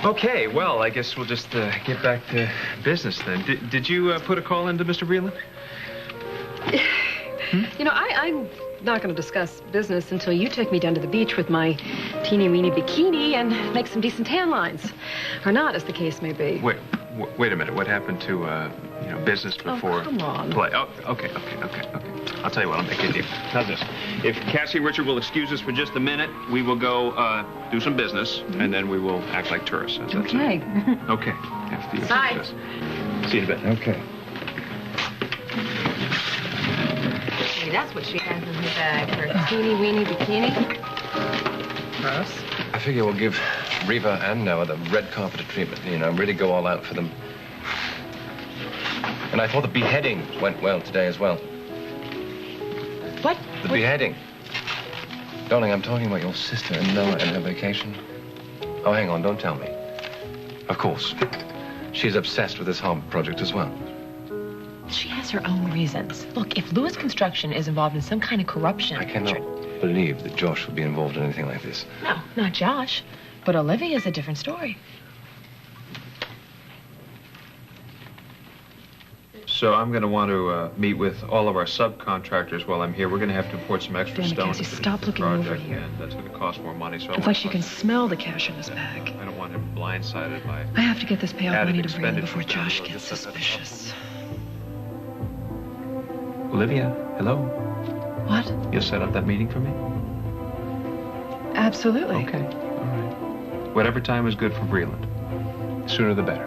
Okay, well, I guess we'll just get back to business then. Did you put a call into Mr. Vreeland? You know, I'm not going to discuss business until you take me down to the beach with my teeny-weeny bikini and make some decent tan lines. Or not, as the case may be. Wait a minute. What happened to, business before come on. play? Oh, okay. I'll tell you what, I'll make a deal. How's this? If Cassie and Richard will excuse us for just a minute, we will go do some business, and then we will act like tourists. Okay. Okay. After you. Bye. See you in a bit. Okay. Hey, that's what she has in her bag, her teeny-weeny bikini. Gross. I figure we'll give Reva and Noah the red carpet treatment, really go all out for them. And I thought the beheading went well today as well. What? The beheading. Darling, I'm talking about your sister and Noah and her vacation. Oh, hang on, don't tell me. Of course. She's obsessed with this harbor project as well. She has her own reasons. Look, if Lewis Construction is involved in some kind of corruption... I cannot believe that Josh would be involved in anything like this. No, not Josh. But Olivia is a different story. So I'm going to want to meet with all of our subcontractors while I'm here. We're going to have to import some extra Damn it, stone. Cassie, stop looking over here. And that's going to cost more money. So It's like she can smell the cash in his bag. I don't want him blindsided by... I have to get this payout added money to Vreeland before expenditures down Josh the road. gets Just set that up. suspicious. Olivia, hello? What? You'll set up that meeting for me? Absolutely. Okay, all right. Whatever time is good for Vreeland. Sooner the better.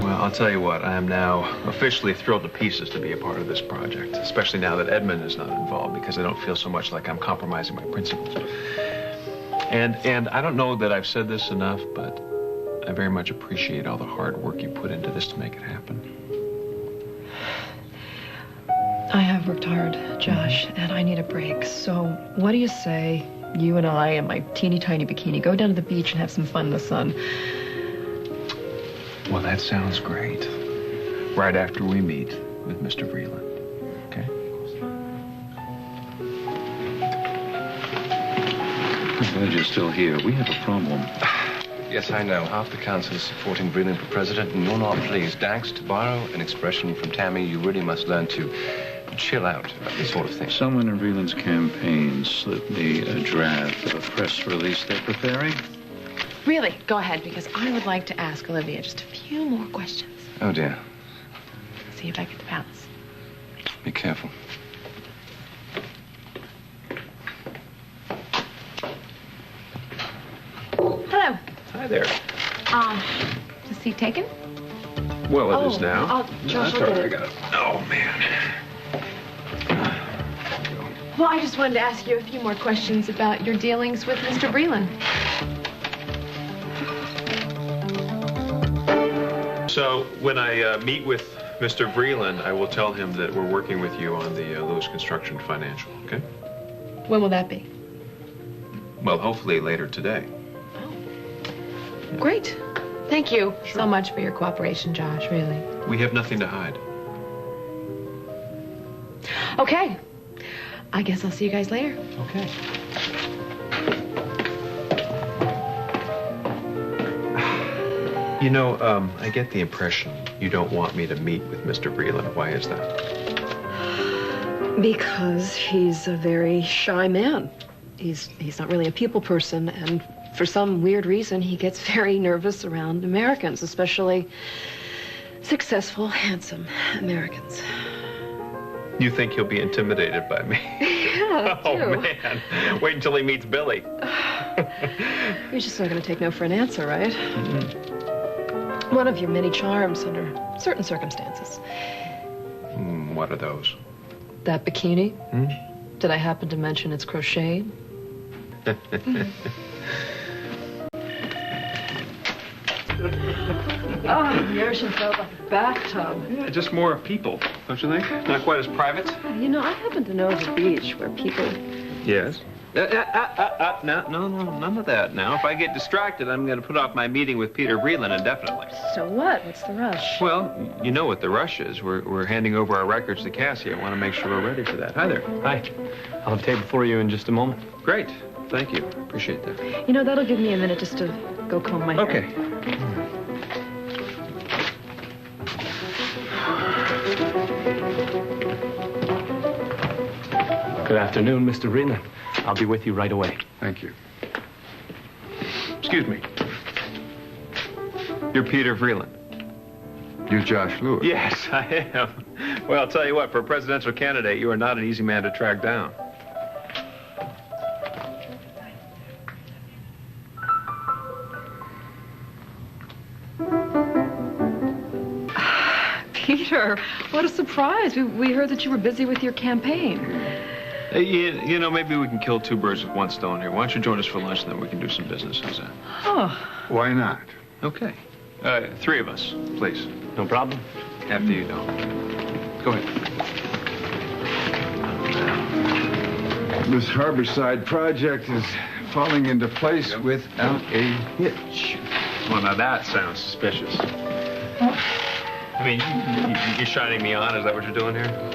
Well, I'll tell you what, I am now officially thrilled to pieces to be a part of this project, especially now that Edmund is not involved, because I don't feel so much like I'm compromising my principles. And I don't know that I've said this enough, but I very much appreciate all the hard work you put into this to make it happen. I have worked hard, Josh, and I need a break. So what do you say you and I and my teeny tiny bikini go down to the beach and have some fun in the sun? Well, that sounds great. Right after we meet with Mr. Vreeland. Okay? I'm glad you're still here. We have a problem. Yes, I know. Half the council is supporting Vreeland for president, and you're not pleased. Dax, to borrow an expression from Tammy, you really must learn to chill out about this sort of thing. Someone in Vreeland's campaign slipped me a draft of a press release they're preparing. Really, go ahead, because I would like to ask Olivia just a few more questions. Oh, dear. See you back at the palace. Be careful. Hello. Hi there. Is the seat taken? Well, it is now. Josh, That's I'll all get I it. got. Oh, man. Well, I just wanted to ask you a few more questions about your dealings with Mr. Vreeland. So when I meet with Mr. Vreeland, I will tell him that we're working with you on the Lewis Construction Financial, okay? When will that be? Well, hopefully later today. Great. Thank you so much for your cooperation, Josh, really. We have nothing to hide. Okay. I guess I'll see you guys later. Okay. You know, I get the impression you don't want me to meet with Mr. Vreeland. Why is that? Because he's a very shy man. He's not really a people person, and for some weird reason, he gets very nervous around Americans, especially successful, handsome Americans. You think he'll be intimidated by me? Yeah, Oh, too. man. Wait until he meets Billy. You're just not going to take no for an answer, right? Mm-hmm. One of your many charms under certain circumstances. What are those? That bikini? Hmm? Did I happen to mention it's crocheted? Oh, the ocean felt like a bathtub. Yeah, just more people, don't you think? Not quite as private? You know, I happen to know of a beach where people Yes. No, none of that now. If I get distracted, I'm going to put off my meeting with Peter Vreeland indefinitely. So what? What's the rush? Well, you know what the rush is. We're handing over our records to Cassie. I want to make sure we're ready for that. Hi there. Hi. I'll have a table for you in just a moment. Great. Thank you. Appreciate that. You know, that'll give me a minute just to go comb my hair. Okay. Good afternoon, Mr. Vreeland. I'll be with you right away. Thank you. Excuse me. You're Peter Vreeland. You're Josh Lewis. Yes, I am. Well, I'll tell you what, for a presidential candidate, you are not an easy man to track down. Peter, what a surprise. We heard that you were busy with your campaign. You know, maybe we can kill two birds with one stone here. Why don't you join us for lunch, and then we can do some business. How's that? Oh. Why not? Okay. Three of us, please. No problem. After you know. Go ahead. This Harborside project is falling into place without a hitch. Well, now that sounds suspicious. I mean, you're shining me on? Is that what you're doing here?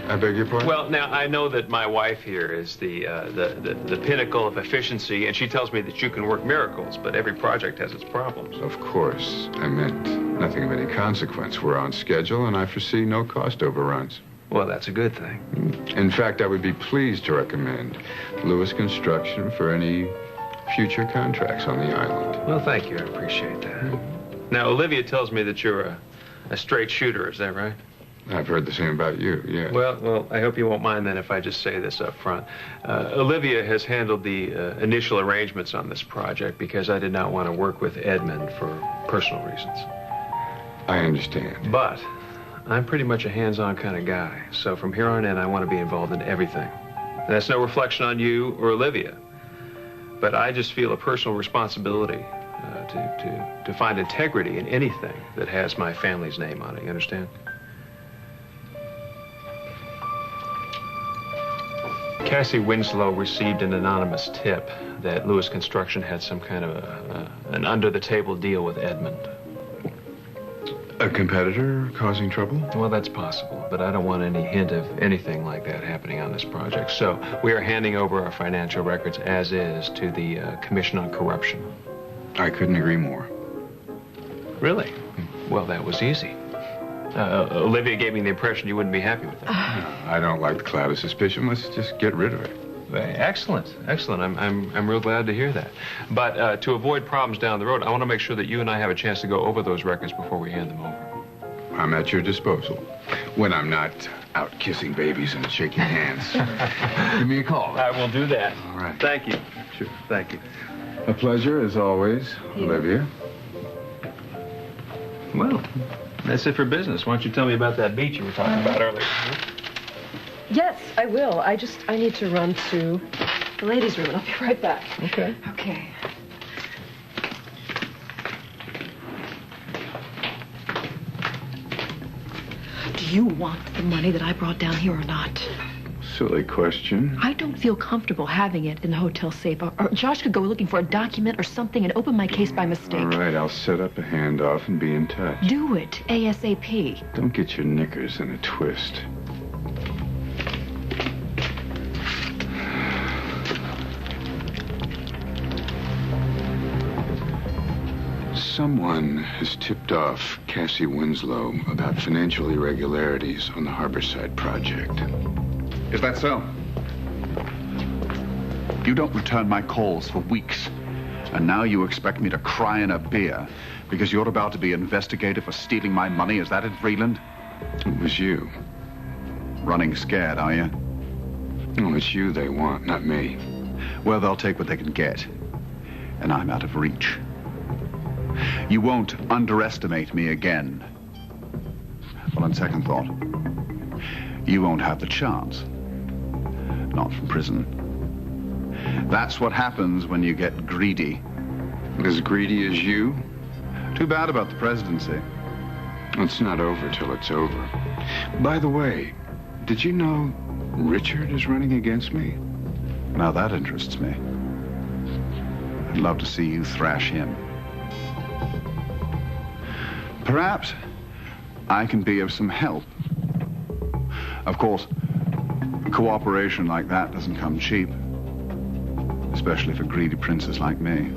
I beg your pardon? Well, now, I know that my wife here is the pinnacle of efficiency, and she tells me that you can work miracles, but every project has its problems. Of course. I meant nothing of any consequence. We're on schedule, and I foresee no cost overruns. Well, that's a good thing. In fact, I would be pleased to recommend Lewis Construction for any future contracts on the island. Well, thank you. I appreciate that. Now, Olivia tells me that you're a straight shooter. Is that right? I've heard the same about you, yeah. Well, I hope you won't mind then if I just say this up front. Olivia has handled the initial arrangements on this project because I did not want to work with Edmund for personal reasons. I understand. But I'm pretty much a hands-on kind of guy, so from here on in, I want to be involved in everything. And that's no reflection on you or Olivia, but I just feel a personal responsibility to find integrity in anything that has my family's name on it, you understand? Cassie Winslow received an anonymous tip that Lewis Construction had some kind of an under-the-table deal with Edmund. A competitor causing trouble? Well, that's possible, but I don't want any hint of anything like that happening on this project. So we are handing over our financial records as is to the Commission on Corruption. I couldn't agree more. Really? Well, that was easy. Olivia gave me the impression you wouldn't be happy with that. I don't like the cloud of suspicion. Let's just get rid of it. Excellent, excellent. I'm real glad to hear that. But to avoid problems down the road, I want to make sure that you and I have a chance to go over those records before we hand them over. I'm at your disposal. When I'm not out kissing babies and shaking hands. Give me a call. I will do that. All right. Thank you. Sure. Thank you. A pleasure, as always, Olivia. Well, that's it for business. Why don't you tell me about that beach you were talking about earlier? Yes, I will. I need to run to the ladies' room, and I'll be right back. Okay. Okay. Do you want the money that I brought down here or not? Silly question. I don't feel comfortable having it in the hotel safe. Or Josh could go looking for a document or something and open my case by mistake. All right, I'll set up a handoff and be in touch. Do it, ASAP. Don't get your knickers in a twist. Someone has tipped off Cassie Winslow about financial irregularities on the Harborside project. Is that so? You don't return my calls for weeks. And now you expect me to cry in a beer because you're about to be investigated for stealing my money. Is that it, Vreeland? It was you. Running scared, are you? No, it's you they want, not me. Well, they'll take what they can get. And I'm out of reach. You won't underestimate me again. Well, on second thought, you won't have the chance. Not from prison. That's what happens when you get greedy. As greedy as you? Too bad about the presidency. It's not over till it's over. By the way, did you know Richard is running against me? Now that interests me. I'd love to see you thrash him. Perhaps I can be of some help. Of course, cooperation like that doesn't come cheap, especially for greedy princes like me.